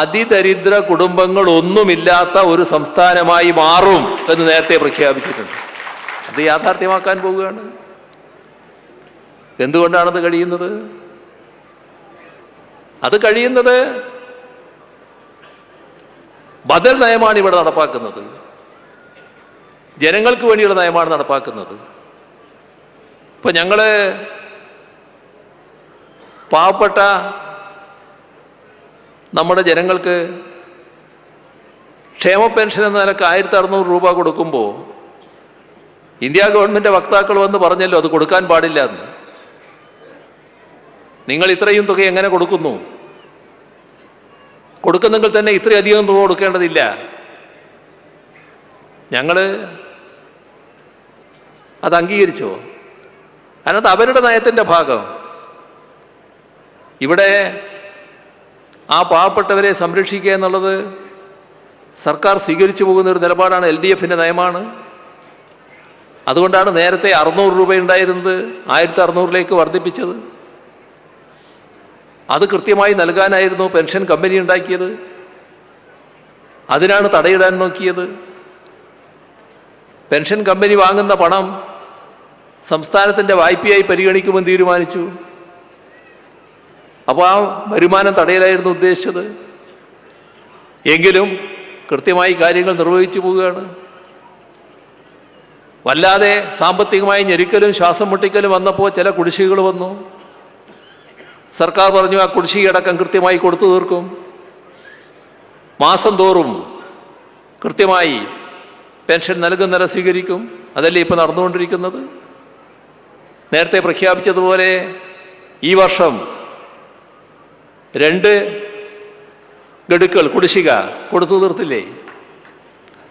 അതിദരിദ്ര കുടുംബങ്ങളൊന്നുമില്ലാത്ത ഒരു സംസ്ഥാനമായി മാറും എന്ന് നേരത്തെ പ്രഖ്യാപിച്ചിട്ടുണ്ട്. അത് യാഥാർത്ഥ്യമാക്കാൻ പോവുകയാണ്. എന്തുകൊണ്ടാണത് കഴിയുന്നത്? അത് കഴിയുന്നത് ബദൽ നയമാണ് ഇവിടെ നടപ്പാക്കുന്നത്. ജനങ്ങൾക്ക് വേണ്ടിയുള്ള നയമാണ് നടപ്പാക്കുന്നത്. ഇപ്പം ഞങ്ങൾ പാവപ്പെട്ട നമ്മുടെ ജനങ്ങൾക്ക് ക്ഷേമ പെൻഷൻ എന്ന നിലക്ക് 1,600 രൂപ കൊടുക്കുമ്പോൾ ഇന്ത്യ ഗവൺമെൻറ് വക്താക്കൾ വന്ന് പറഞ്ഞല്ലോ അത് കൊടുക്കാൻ പാടില്ല എന്ന്. നിങ്ങൾ ഇത്രയും തുക എങ്ങനെ കൊടുക്കുന്നു? കൊടുക്കുന്നെങ്കിൽ തന്നെ ഇത്രയധികം തുക കൊടുക്കേണ്ടതില്ല. ഞങ്ങൾ അത് അംഗീകരിച്ചോ? അതിനകത്ത് അവരുടെ നയത്തിൻ്റെ ഭാഗം. ഇവിടെ ആ പാവപ്പെട്ടവരെ സംരക്ഷിക്കുക എന്നുള്ളത് സർക്കാർ സ്വീകരിച്ചു പോകുന്ന ഒരു നിലപാടാണ്. LDFൻ്റെ നയമാണ്. അതുകൊണ്ടാണ് നേരത്തെ 600 രൂപ ഉണ്ടായിരുന്നത് 1,600ലേക്ക് വർദ്ധിപ്പിച്ചത്. അത് കൃത്യമായി നൽകാനായിരുന്നു പെൻഷൻ കമ്പനി ഉണ്ടാക്കിയത്. അതിനാണ് തടയിടാൻ നോക്കിയത്. പെൻഷൻ കമ്പനി വാങ്ങുന്ന പണം സംസ്ഥാനത്തിൻ്റെ വായ്പയായി പരിഗണിക്കുമെന്ന് തീരുമാനിച്ചു. അപ്പോൾ ആ വരുമാനം തടയലായിരുന്നു ഉദ്ദേശിച്ചത്. എങ്കിലും കൃത്യമായി കാര്യങ്ങൾ നിർവഹിച്ചു പോവുകയാണ്. വല്ലാതെ സാമ്പത്തികമായി ഞെരുക്കലും ശ്വാസം മുട്ടിക്കലും വന്നപ്പോൾ ചില കുടിശ്ശികകൾ വന്നു. സർക്കാർ പറഞ്ഞു ആ കുടിശ്ശികയടക്കം കൃത്യമായി കൊടുത്തു തീർക്കും, മാസം തോറും കൃത്യമായി പെൻഷൻ നൽകുന്നവരെ സ്വീകരിക്കും. അതല്ലേ ഇപ്പോൾ നടന്നുകൊണ്ടിരിക്കുന്നത്. നേരത്തെ പ്രഖ്യാപിച്ചതുപോലെ ഈ വർഷം 2 ഗഡുക്കൾ കുടിശ്ശിക കൊടുത്തു തീർത്തില്ലേ?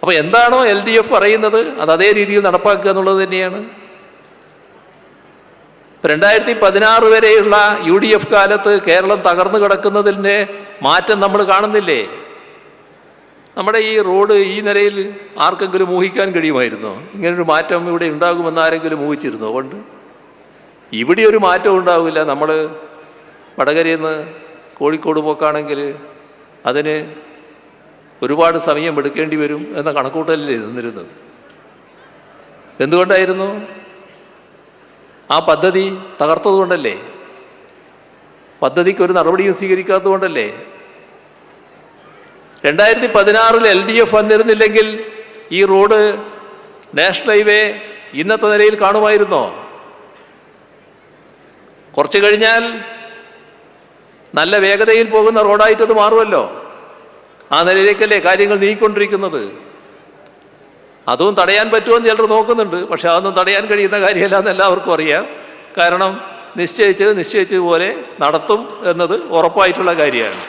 അപ്പോൾ എന്താണോ LDF പറയുന്നത് അത് അതേ രീതിയിൽ നടപ്പാക്കുക എന്നുള്ളത് തന്നെയാണ്. 2016 വരെയുള്ള UDF കാലത്ത് കേരളം തകർന്നു കിടക്കുന്നതിൻ്റെ മാറ്റം നമ്മൾ കാണുന്നില്ലേ? നമ്മുടെ ഈ റോഡ് ഈ നിലയിൽ ആർക്കെങ്കിലും ഊഹിക്കാൻ കഴിയുമായിരുന്നോ? ഇങ്ങനൊരു മാറ്റം ഇവിടെ ഉണ്ടാകുമെന്ന് ആരെങ്കിലും ഊഹിച്ചിരുന്നോ? കൊണ്ട് ഇവിടെ ഒരു മാറ്റവും ഉണ്ടാവില്ല. നമ്മൾ വടകരയിൽ നിന്ന് കോഴിക്കോട് പോക്കാണെങ്കിൽ അതിന് ഒരുപാട് സമയം എടുക്കേണ്ടി വരും എന്ന കണക്കൂട്ടലിൽ നിന്നിരുന്നത്. എന്തുകൊണ്ടായിരുന്നു? ആ പദ്ധതി തകർത്തതുകൊണ്ടല്ലേ? പദ്ധതിക്ക് ഒരു നടപടിയും സ്വീകരിക്കാത്തതുകൊണ്ടല്ലേ? 2016 LDF വന്നിരുന്നില്ലെങ്കിൽ ഈ റോഡ് നാഷണൽ ഹൈവേ ഇന്നത്തെ നിലയിൽ കാണുമായിരുന്നോ? കുറച്ച് കഴിഞ്ഞാൽ നല്ല വേഗതയിൽ പോകുന്ന റോഡായിട്ടത് മാറുമല്ലോ. ആ നിലയിലേക്കല്ലേ കാര്യങ്ങൾ നീങ്ങിക്കൊണ്ടിരിക്കുന്നത്. അതും തടയാൻ പറ്റുമെന്ന് ചിലർ നോക്കുന്നുണ്ട്. പക്ഷെ അതൊന്നും തടയാൻ കഴിയുന്ന കാര്യമല്ല എന്ന് എല്ലാവർക്കും അറിയാം. കാരണം നിശ്ചയിച്ചതുപോലെ നടത്തും എന്നത് ഉറപ്പായിട്ടുള്ള കാര്യമാണ്.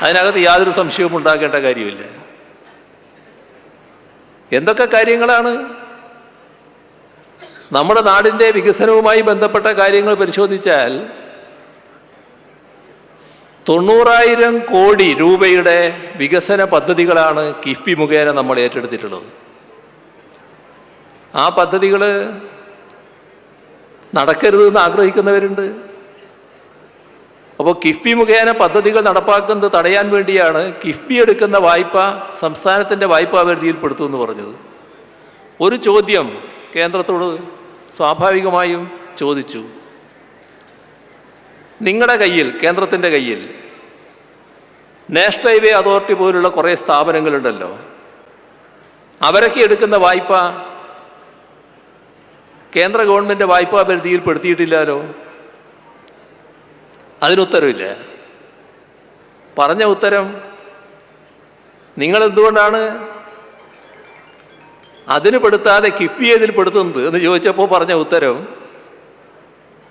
അതിനകത്ത് യാതൊരു സംശയവും ഉണ്ടാക്കേണ്ട കാര്യമില്ല. എന്തൊക്കെ കാര്യങ്ങളാണ് നമ്മുടെ നാടിൻ്റെ വികസനവുമായി ബന്ധപ്പെട്ട കാര്യങ്ങൾ പരിശോധിച്ചാൽ 90,000 കോടി രൂപയുടെ വികസന പദ്ധതികളാണ് കിഫ്ബി മുഖേന നമ്മൾ ഏറ്റെടുത്തിട്ടുള്ളത്. ആ പദ്ധതികൾ നടക്കരുതെന്ന് ആഗ്രഹിക്കുന്നവരുണ്ട്. അപ്പോൾ കിഫ്ബി മുഖേന പദ്ധതികൾ നടപ്പാക്കുന്നത് തടയാൻ വേണ്ടിയാണ് കിഫ്ബി എടുക്കുന്ന വായ്പ സംസ്ഥാനത്തിൻ്റെ വായ്പാ പരിധിയിൽപ്പെടുത്തുമെന്ന് പറഞ്ഞത്. ഒരു ചോദ്യം കേന്ദ്രത്തോട് സ്വാഭാവികമായും ചോദിച്ചു. നിങ്ങളുടെ കയ്യിൽ, കേന്ദ്രത്തിൻ്റെ കയ്യിൽ നാഷണൽ ഹൈവേ അതോറിറ്റി പോലുള്ള കുറേ സ്ഥാപനങ്ങളുണ്ടല്ലോ, അവരൊക്കെ എടുക്കുന്ന വായ്പ കേന്ദ്ര ഗവൺമെൻറ് വായ്പാ പരിധിയിൽ പെടുത്തിയിട്ടില്ലല്ലോ. അതിനുത്തരവില്ല. പറഞ്ഞ ഉത്തരം, നിങ്ങളെന്തുകൊണ്ടാണ് അതിന് പെടുത്താതെ കിഫ്ബിയെ ഇതിൽ പെടുത്തുന്നത് എന്ന് ചോദിച്ചപ്പോൾ പറഞ്ഞ ഉത്തരം,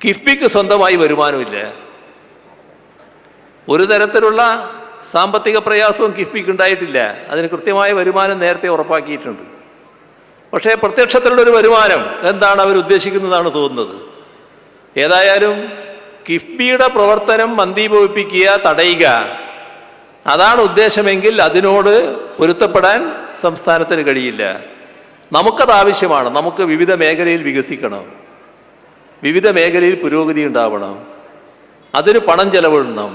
കിഫ്ബിക്ക് സ്വന്തമായി വരുമാനമില്ല. ഒരു തരത്തിലുള്ള സാമ്പത്തിക പ്രയാസവും കിഫ്ബിക്ക് ഉണ്ടായിട്ടില്ല. അതിന് കൃത്യമായ വരുമാനം നേരത്തെ ഉറപ്പാക്കിയിട്ടുണ്ട്. പക്ഷേ പ്രത്യക്ഷത്തിലുള്ളൊരു വരുമാനം എന്താണ് അവർ ഉദ്ദേശിക്കുന്നതാണ് തോന്നുന്നത്. ഏതായാലും കിഫ്ബിയുടെ പ്രവർത്തനം മന്ദീഭവിപ്പിക്കുക, തടയുക, അതാണ് ഉദ്ദേശമെങ്കിൽ അതിനോട് പൊരുത്തപ്പെടാൻ സംസ്ഥാനത്തിന് കഴിയില്ല. നമുക്കത് ആവശ്യമാണ്. നമുക്ക് വിവിധ മേഖലയിൽ വികസിക്കണം, വിവിധ മേഖലയിൽ പുരോഗതി ഉണ്ടാവണം, അതിന് പണം ചെലവിടണം.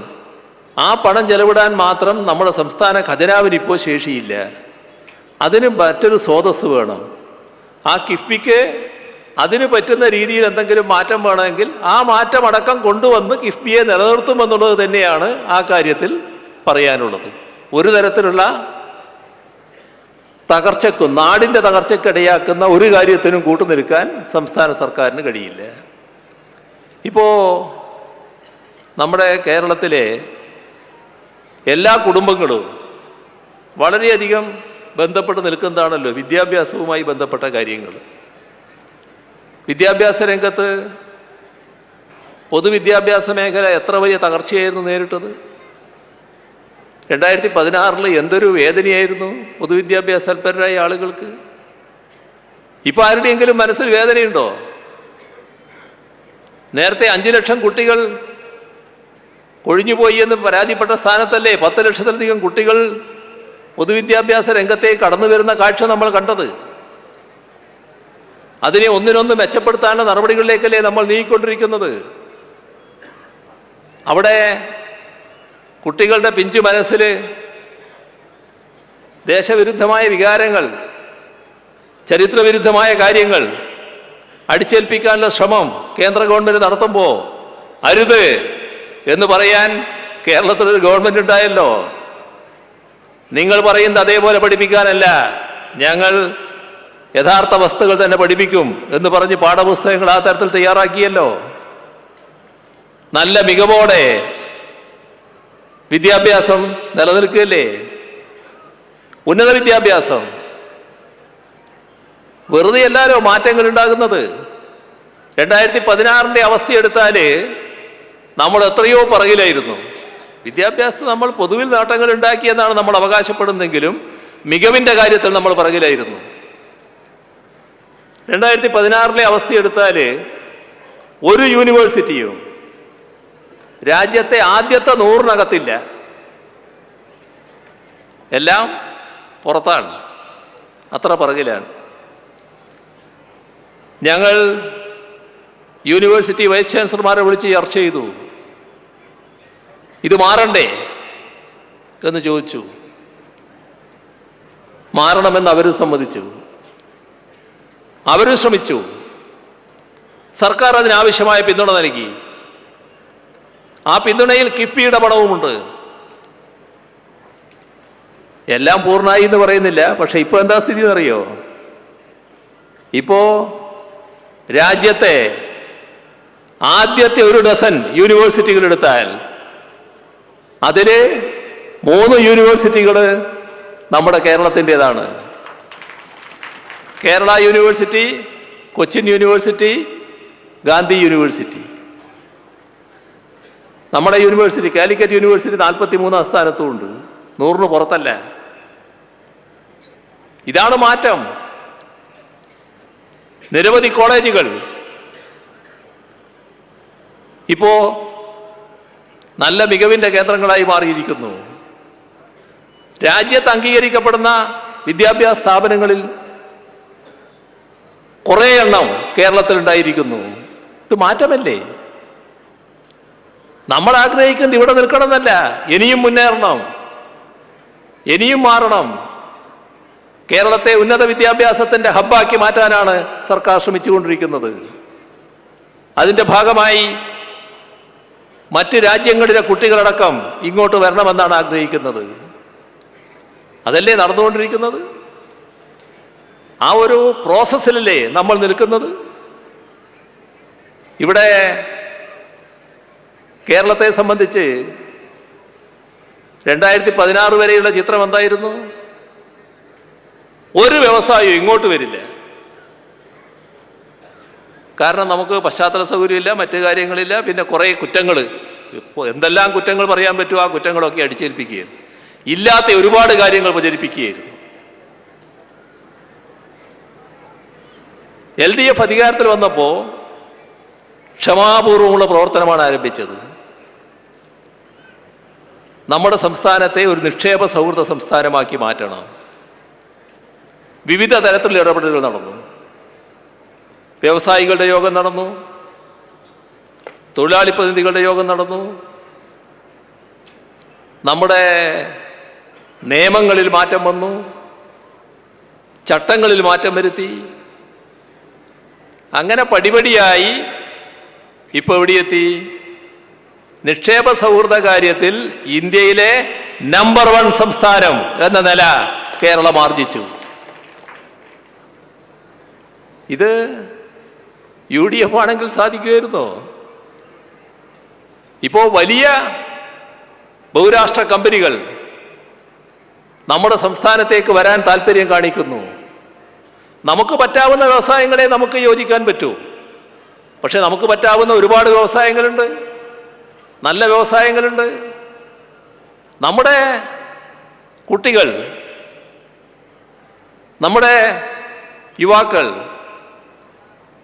ആ പണം ചെലവിടാൻ മാത്രം നമ്മുടെ സംസ്ഥാന ഖജനാവിന് ഇപ്പോൾ ശേഷിയില്ല. അതിന് മറ്റൊരു സ്രോതസ്സ് വേണം. ആ കിഫ്ബിക്ക് അതിന് പറ്റുന്ന രീതിയിൽ എന്തെങ്കിലും മാറ്റം വേണമെങ്കിൽ ആ മാറ്റമടക്കം കൊണ്ടുവന്ന് കിഫ്ബിയെ നിലനിർത്തുമെന്നുള്ളത് തന്നെയാണ് ആ കാര്യത്തിൽ പറയാനുള്ളത്. ഒരു തരത്തിലുള്ള തകർച്ചക്കും നാടിൻ്റെ തകർച്ചയ്ക്കിടയാക്കുന്ന ഒരു കാര്യത്തിനും കൂട്ടുനിൽക്കാൻ സംസ്ഥാന സർക്കാരിന് കഴിയില്ല. ഇപ്പോൾ നമ്മുടെ കേരളത്തിലെ എല്ലാ കുടുംബങ്ങളും വളരെയധികം ബന്ധപ്പെട്ട് നിൽക്കുന്നതാണല്ലോ വിദ്യാഭ്യാസവുമായി ബന്ധപ്പെട്ട കാര്യങ്ങൾ. വിദ്യാഭ്യാസ രംഗത്ത് പൊതുവിദ്യാഭ്യാസ മേഖല എത്ര വലിയ തകർച്ചയായിരുന്നു നേരിട്ടത്. 2016 എന്തൊരു വേദനയായിരുന്നു പൊതുവിദ്യാഭ്യാസൽപരരായ ആളുകൾക്ക്. ഇപ്പോൾ ആരുടെയെങ്കിലും മനസ്സിൽ വേദനയുണ്ടോ? നേരത്തെ 5 ലക്ഷം കുട്ടികൾ കൊഴിഞ്ഞുപോയി എന്ന് പരാതിപ്പെട്ട സ്ഥാനത്തല്ലേ 10 ലക്ഷത്തിലധികം കുട്ടികൾ പൊതുവിദ്യാഭ്യാസ രംഗത്തേക്ക് കടന്നു വരുന്ന കാഴ്ച നമ്മൾ കണ്ടത്. അതിനെ ഒന്നിനൊന്ന് മെച്ചപ്പെടുത്താനുള്ള നടപടികളിലേക്കല്ലേ നമ്മൾ നീങ്ങിക്കൊണ്ടിരിക്കുന്നത്. അവിടെ കുട്ടികളുടെ പിഞ്ചു മനസ്സിൽ ദേശവിരുദ്ധമായ വികാരങ്ങൾ, ചരിത്രവിരുദ്ധമായ കാര്യങ്ങൾ അടിച്ചേൽപ്പിക്കാനുള്ള ശ്രമം കേന്ദ്ര ഗവൺമെൻറ് നടത്തുമ്പോൾ അരുത് എന്ന് പറയാൻ കേരളത്തിലൊരു ഗവൺമെൻറ് ഉണ്ടായല്ലോ. നിങ്ങൾ പറയുന്നത് അതേപോലെ പഠിപ്പിക്കാനല്ല, ഞങ്ങൾ യഥാർത്ഥ വസ്തുക്കൾ തന്നെ പഠിപ്പിക്കും എന്ന് പറഞ്ഞ് പാഠപുസ്തകങ്ങൾ ആ തരത്തിൽ തയ്യാറാക്കിയല്ലോ. നല്ല മികവോടെ വിദ്യാഭ്യാസം നിലനിൽക്കുകയല്ലേ. ഉന്നത വിദ്യാഭ്യാസം വെറുതെ എല്ലാവരോ മാറ്റങ്ങൾ ഉണ്ടാകുന്നത്. 2016 അവസ്ഥയെടുത്താൽ നമ്മൾ എത്രയോ പുറകിലായിരുന്നു. വിദ്യാഭ്യാസത്തിൽ നമ്മൾ പൊതുവിൽ നേട്ടങ്ങൾ ഉണ്ടാക്കിയെന്നാണ് നമ്മൾ അവകാശപ്പെടുന്നെങ്കിലും മികവിൻ്റെ കാര്യത്തിൽ നമ്മൾ പുറകിലായിരുന്നു. 2016 അവസ്ഥയെടുത്താൽ ഒരു യൂണിവേഴ്സിറ്റിയും രാജ്യത്തെ ആദ്യത്തെ 100-നകത്തില്ല. എല്ലാം പുറത്താണ്, അത്ര പുറകിലാണ്. ഞങ്ങൾ യൂണിവേഴ്സിറ്റി വൈസ് ചാൻസലർമാരെ വിളിച്ച് ചർച്ച ചെയ്തു. ഇത് മാറണ്ടേ എന്ന് ചോദിച്ചു. മാറണമെന്ന് അവർ സമ്മതിച്ചു, അവർ ശ്രമിച്ചു. സർക്കാർ അതിനാവശ്യമായ പിന്തുണ നൽകി. ആ പിന്തുണയിൽ കിഫ്ബിയുടെ പണവുമുണ്ട്. എല്ലാം പൂർണ്ണമായി എന്ന് പറയുന്നില്ല, പക്ഷെ ഇപ്പോൾ എന്താ സ്ഥിതി എന്നറിയോ? ഇപ്പോ രാജ്യത്തെ ആദ്യത്തെ 1 ഡസൻ യൂണിവേഴ്സിറ്റികൾ എടുത്താൽ അതിൽ 3 യൂണിവേഴ്സിറ്റികൾ നമ്മുടെ കേരളത്തിൻ്റെതാണ്. Kerala university, Cochin university, Gandhi university. നമ്മുടെ യൂണിവേഴ്സിറ്റി കാലിക്കറ്റ് യൂണിവേഴ്സിറ്റി 43-ാം സ്ഥാനത്തുമുണ്ട്, 100-ന് പുറത്തല്ല. ഇതാണ് മാറ്റം. നിരവധി കോളേജുകൾ ഇപ്പോ നല്ല മികവിൻ്റെ കേന്ദ്രങ്ങളായി മാറിയിരിക്കുന്നു. രാജ്യത്ത് അംഗീകരിക്കപ്പെടുന്ന വിദ്യാഭ്യാസ സ്ഥാപനങ്ങളിൽ കുറേ എണ്ണം കേരളത്തിലുണ്ടായിരിക്കുന്നു. ഇത് മാറ്റമല്ലേ? നമ്മൾ ആഗ്രഹിക്കുന്നത് ഇവിടെ നിൽക്കണമെന്നല്ല, ഇനിയും മുന്നേറണം, ഇനിയും മാറണം. കേരളത്തെ ഉന്നത വിദ്യാഭ്യാസത്തിൻ്റെ ഹബ്ബാക്കി മാറ്റാനാണ് സർക്കാർ ശ്രമിച്ചുകൊണ്ടിരിക്കുന്നത്. അതിൻ്റെ ഭാഗമായി മറ്റ് രാജ്യങ്ങളിലെ കുട്ടികളടക്കം ഇങ്ങോട്ട് വരണമെന്നാണ് ആഗ്രഹിക്കുന്നത്. അതല്ലേ നടന്നുകൊണ്ടിരിക്കുന്നത്? ആ ഒരു പ്രോസസ്സിലല്ലേ നമ്മൾ നിൽക്കുന്നത്? ഇവിടെ കേരളത്തെ സംബന്ധിച്ച് 2016 വരെയുള്ള ചിത്രം എന്തായിരുന്നു? ഒരു വ്യവസായവും ഇങ്ങോട്ട് വരില്ല. കാരണം നമുക്ക് പശ്ചാത്തല സൗകര്യമില്ല, മറ്റു കാര്യങ്ങളില്ല, പിന്നെ കുറേ കുറ്റങ്ങൾ, ഇപ്പോൾ എന്തെല്ലാം കുറ്റങ്ങൾ പറയാൻ പറ്റുമോ ആ കുറ്റങ്ങളൊക്കെ അടിച്ചേൽപ്പിക്കുകയായിരുന്നു. ഇല്ലാത്ത ഒരുപാട് കാര്യങ്ങൾ പ്രചരിപ്പിക്കുകയായിരുന്നു. LDF അധികാരത്തിൽ വന്നപ്പോൾ ക്ഷമാപൂർവമുള്ള പ്രവർത്തനമാണ് ആരംഭിച്ചത്. നമ്മുടെ സംസ്ഥാനത്തെ ഒരു നിക്ഷേപ സൗഹൃദ സംസ്ഥാനമാക്കി മാറ്റണം. വിവിധ തരത്തിലുള്ള ഇടപെടലുകൾ നടന്നു. വ്യവസായികളുടെ യോഗം നടന്നു, തൊഴിലാളി പ്രതിനിധികളുടെ യോഗം നടന്നു, നമ്മുടെ നിയമങ്ങളിൽ മാറ്റം വന്നു, ചട്ടങ്ങളിൽ മാറ്റം വരുത്തി. അങ്ങനെ പടിപടിയായി ഇപ്പോൾ എവിടെയെത്തി? നിക്ഷേപ സൗഹൃദ കാര്യത്തിൽ ഇന്ത്യയിലെ നമ്പർ 1 സംസ്ഥാനം എന്ന നില കേരളം ആർജിച്ചു. ഇത് UDF ആണെങ്കിൽ സാധിക്കുമായിരുന്നോ? ഇപ്പോൾ വലിയ ബഹുരാഷ്ട്ര കമ്പനികൾ നമ്മുടെ സംസ്ഥാനത്തേക്ക് വരാൻ താല്പര്യം കാണിക്കുന്നു. നമുക്ക് പറ്റാവുന്ന വ്യവസായങ്ങളെ നമുക്ക് യോജിക്കാൻ പറ്റൂ. പക്ഷെ നമുക്ക് പറ്റാവുന്ന ഒരുപാട് വ്യവസായങ്ങളുണ്ട്, നല്ല വ്യവസായങ്ങളുണ്ട്. നമ്മുടെ കുട്ടികൾ, നമ്മുടെ യുവാക്കൾ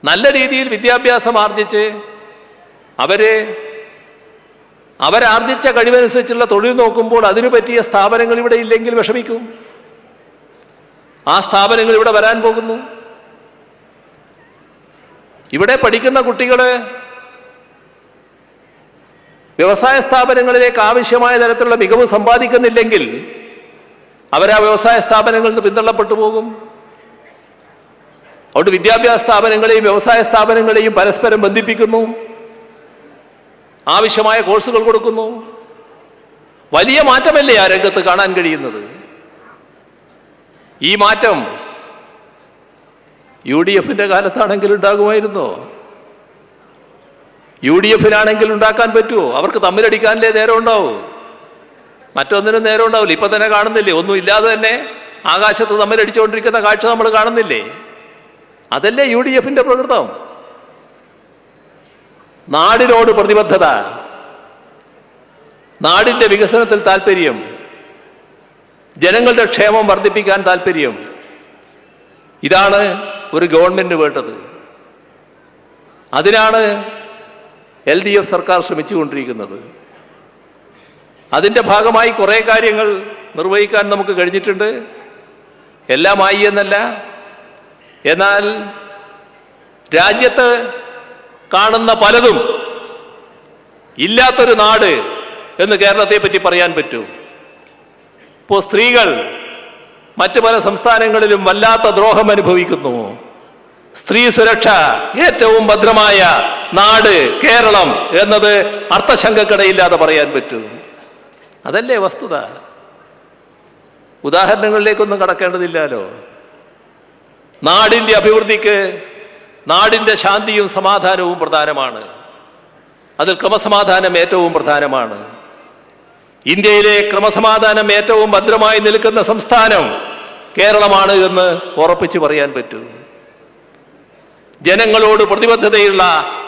നല്ല രീതിയിൽ വിദ്യാഭ്യാസം ആർജിച്ച് അവരാർജിച്ച കഴിവനുസരിച്ചുള്ള തൊഴിൽ നോക്കുമ്പോൾ അതിനു പറ്റിയ സ്ഥാപനങ്ങൾ ഇവിടെ ഇല്ലെങ്കിൽ വിഷമിക്കും. ആ സ്ഥാപനങ്ങൾ ഇവിടെ വരാൻ പോകുന്നു. ഇവിടെ പഠിക്കുന്ന കുട്ടികൾ വ്യവസായ സ്ഥാപനങ്ങളിലേക്ക് ആവശ്യമായ തരത്തിലുള്ള മികവ് സമ്പാദിക്കുന്നില്ലെങ്കിൽ അവരാ വ്യവസായ സ്ഥാപനങ്ങളിൽ നിന്ന് പിന്തള്ളപ്പെട്ടു പോകും. അതുകൊണ്ട് വിദ്യാഭ്യാസ സ്ഥാപനങ്ങളെയും വ്യവസായ സ്ഥാപനങ്ങളെയും പരസ്പരം ബന്ധിപ്പിക്കുന്നു, ആവശ്യമായ കോഴ്സുകൾ കൊടുക്കുന്നു. വലിയ മാറ്റമല്ലേ ആ രംഗത്ത് കാണാൻ കഴിയുന്നത്? ഈ മാറ്റം UDFന്റെ കാലത്താണെങ്കിൽ ഉണ്ടാകുമായിരുന്നോ? UDFനാണെങ്കിൽ ഉണ്ടാക്കാൻ പറ്റുമോ? അവർക്ക് തമ്മിലടിക്കാനല്ലേ നേരം ഉണ്ടാവൂ, മറ്റൊന്നിനും നേരം ഉണ്ടാവില്ല. ഇപ്പൊ തന്നെ കാണുന്നില്ലേ, ഒന്നും ഇല്ലാതെ തന്നെ ആകാശത്ത് തമ്മിലടിച്ചുകൊണ്ടിരിക്കുന്ന കാഴ്ച നമ്മൾ കാണുന്നില്ലേ? അതല്ലേ UDFന്റെ പ്രകൃതം. നാടിനോട് പ്രതിബദ്ധത, നാടിൻ്റെ വികസനത്തിൽ താല്പര്യം, ജനങ്ങളുടെ ക്ഷേമം വർദ്ധിപ്പിക്കാൻ താല്പര്യം. ഇതാണ് ഒരു ഗവൺമെന്റ് വേണ്ടത്. അതിനാണ് LDF സർക്കാർ ശ്രമിച്ചുകൊണ്ടിരിക്കുന്നത്. അതിൻ്റെ ഭാഗമായി കുറേ കാര്യങ്ങൾ നിർവഹിക്കാൻ നമുക്ക് കഴിഞ്ഞിട്ടുണ്ട്. എല്ലാമായി എന്നല്ല, എന്നാൽ രാജ്യത്ത് കാണുന്ന പലതും ഇല്ലാത്തൊരു നാട് എന്ന് കേരളത്തെ പറ്റി പറയാൻ പറ്റൂ. ഇപ്പോൾ സ്ത്രീകൾ മറ്റു പല സംസ്ഥാനങ്ങളിലും വല്ലാത്ത ദ്രോഹം അനുഭവിക്കുന്നു. സ്ത്രീ സുരക്ഷ ഏറ്റവും ഭദ്രമായ നാട് കേരളം എന്നത് അർത്ഥശങ്കക്കിടയില്ലാതെ പറയാൻ പറ്റൂ. അതല്ലേ വസ്തുത. ഉദാഹരണങ്ങളിലേക്കൊന്നും കടക്കേണ്ടതില്ലല്ലോ. നാടിൻ്റെ അഭിവൃദ്ധിക്ക് നാടിൻ്റെ ശാന്തിയും സമാധാനവും പ്രധാനമാണ്. അതിൽ ക്രമസമാധാനം ഏറ്റവും പ്രധാനമാണ്. ഇന്ത്യയിലെ ക്രമസമാധാനം ഏറ്റവും ഭദ്രമായി നിൽക്കുന്ന സംസ്ഥാനം കേരളമാണ് എന്ന് ഉറപ്പിച്ചു പറയാൻ പറ്റൂ. ജനങ്ങളോട് പ്രതിബദ്ധതയുള്ള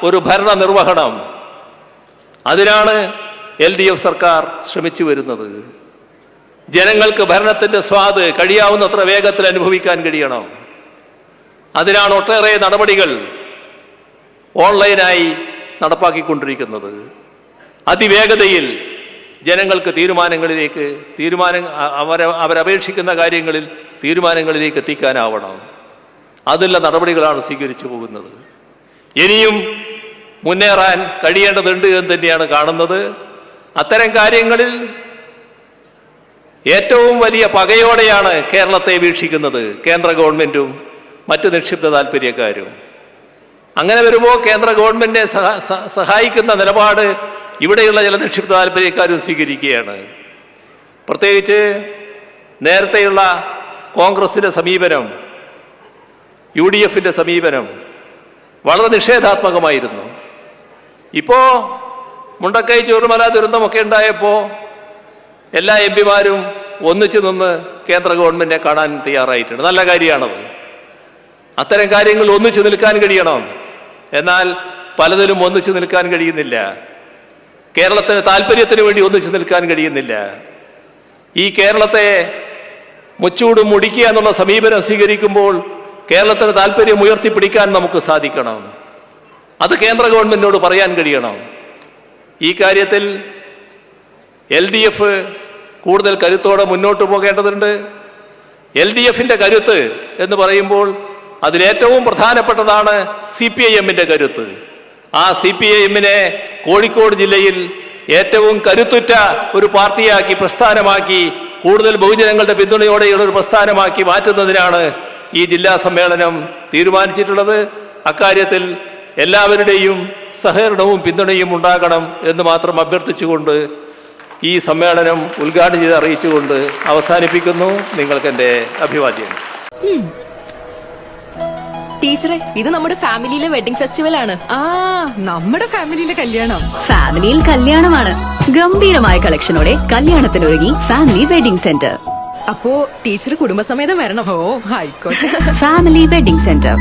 ഒരു ഭരണ നിർവഹണം, അതിനാണ് LDF സർക്കാർ ശ്രമിച്ചു വരുന്നത്. ജനങ്ങൾക്ക് ഭരണത്തിൻ്റെ സ്വാദ് കഴിയാവുന്നത്ര വേഗത്തിൽ അനുഭവിക്കാൻ കഴിയണം. അതിനാണ് ഒട്ടേറെ നടപടികൾ ഓൺലൈനായി നടപ്പാക്കിക്കൊണ്ടിരിക്കുന്നത്. അതിവേഗതയിൽ ജനങ്ങൾക്ക് അവരപേക്ഷിക്കുന്ന കാര്യങ്ങളിൽ തീരുമാനങ്ങളിലേക്ക് എത്തിക്കാനാവണം. അതിലുള്ള നടപടികളാണ് സ്വീകരിച്ചു പോകുന്നത്. ഇനിയും മുന്നേറാൻ കഴിയേണ്ടതുണ്ട് എന്ന് തന്നെയാണ് കാണുന്നത്. അത്തരം കാര്യങ്ങളിൽ ഏറ്റവും വലിയ പകയോടെയാണ് കേരളത്തെ വീക്ഷിക്കുന്നത് കേന്ദ്ര ഗവൺമെൻറ്റും മറ്റ് നിക്ഷിപ്ത താല്പര്യക്കാരും. അങ്ങനെ വരുമ്പോൾ കേന്ദ്ര ഗവൺമെൻറ്റിനെ സഹായിക്കുന്ന നിലപാട് ഇവിടെയുള്ള ചില നിക്ഷിപ്ത താല്പര്യക്കാരും സ്വീകരിക്കുകയാണ്. പ്രത്യേകിച്ച് നേരത്തെയുള്ള കോൺഗ്രസിൻ്റെ സമീപനം, UDFൻ്റെ സമീപനം വളരെ നിഷേധാത്മകമായിരുന്നു. ഇപ്പോൾ മുണ്ടക്കൈ ചൂരൽമല ദുരന്തമൊക്കെ ഉണ്ടായപ്പോൾ എല്ലാ MP-മാരും ഒന്നിച്ചു നിന്ന് കേന്ദ്ര ഗവൺമെൻറ്റിനെ കാണാൻ തയ്യാറായിട്ടുണ്ട്. നല്ല കാര്യമാണത്. അത്തരം കാര്യങ്ങൾ ഒന്നിച്ചു നിൽക്കാൻ കഴിയണം. എന്നാൽ പലതിലും ഒന്നിച്ചു നിൽക്കാൻ കഴിയുന്നില്ല. കേരളത്തിന് താല്പര്യത്തിന് വേണ്ടി ഒന്നിച്ചു നിൽക്കാൻ കഴിയുന്നില്ല. ഈ കേരളത്തെ മുച്ചൂടും മുടിക്കുക എന്നുള്ള സമീപനം സ്വീകരിക്കുമ്പോൾ കേരളത്തിന് താല്പര്യം ഉയർത്തിപ്പിടിക്കാൻ നമുക്ക് സാധിക്കണം. അത് കേന്ദ്ര ഗവൺമെൻറ്റിനോട് പറയാൻ കഴിയണം. ഈ കാര്യത്തിൽ LDF കൂടുതൽ കരുത്തോടെ മുന്നോട്ട് പോകേണ്ടതുണ്ട്. LDFൻ്റെ കരുത്ത് എന്ന് പറയുമ്പോൾ അതിലേറ്റവും പ്രധാനപ്പെട്ടതാണ് CPIMൻ്റെ കരുത്ത്. ആ CPIMനെ കോഴിക്കോട് ജില്ലയിൽ ഏറ്റവും കരുത്തുറ്റ ഒരു പാർട്ടിയാക്കി, പ്രസ്ഥാനമാക്കി, കൂടുതൽ ബഹുജനങ്ങളുടെ പിന്തുണയോടെയുള്ള ഒരു പ്രസ്ഥാനമാക്കി മാറ്റുന്നതിനാണ് ഈ ജില്ലാ സമ്മേളനം തീരുമാനിച്ചിട്ടുള്ളത്. അക്കാര്യത്തിൽ എല്ലാവരുടെയും സഹകരണവും പിന്തുണയും ഉണ്ടാകണം എന്ന് മാത്രം അഭ്യർത്ഥിച്ചുകൊണ്ട് ഈ സമ്മേളനം ഉദ്ഘാടനം ചെയ്ത് അറിയിച്ചുകൊണ്ട് അവസാനിപ്പിക്കുന്നു. നിങ്ങൾക്കെൻ്റെ അഭിവാദ്യം. ടീച്ചറെ, ഇത് നമ്മുടെ ഫാമിലിയിലെ വെഡിങ് ഫെസ്റ്റിവൽ ആണ്. നമ്മുടെ ഫാമിലിയിലെ കല്യാണം. ഫാമിലിയിൽ കല്യാണമാണ്. ഗംഭീരമായ കളക്ഷനോടെ കല്യാണത്തിനൊരുങ്ങി ഫാമിലി വെഡിംഗ് സെന്റർ. അപ്പോ ടീച്ചർ കുടുംബസമേതം വരണം. ആയിക്കോട്ടെ. Family wedding centre.